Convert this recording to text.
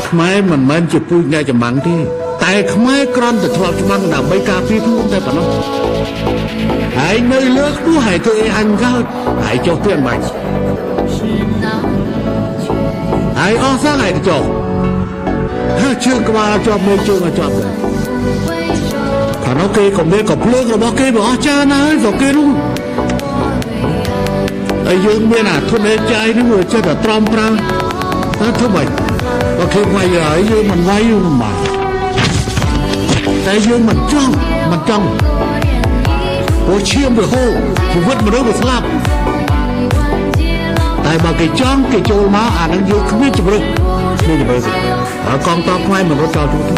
ខ្មែរមិនមែនជាពូជអ្នកចម្បាំងទេតែខ្មែរគ្រាន់តែធ្លាប់ច្បាំងដើម្បីការពារខ្លួនតែប៉ុណ្ណោះហើយនៅលើខ្ពស់ហើយធ្វើអីអញកើតហើយចុះទៀតមិនបាច់ហើយអស់សោះហើយចុះហើយជើងក្បាលជាប់មើលជើងឲ្យជាប់ទៅខាងនោះគេក៏មានកំភ្លើងរបស់គេអស់ចាណាស់ហើយក៏គេនោះហើយយើងមានអាធនឯចាយនេះវាចិត្តតែត្រំប្រាំតែធ្វើម៉េចបើគេវាយហើយយើងមិនវាយយើងមិនបានតែយើងមិនចង់ព្រោះឈាមវាហូរជីវិតមនុស្សវាស្លាប់តែបើគេចង់គេចូលមកអានឹងយើងគ្មានជំរឿនហើយកងទ័ពខ្មែរមិនរត់ចោលទូទៅ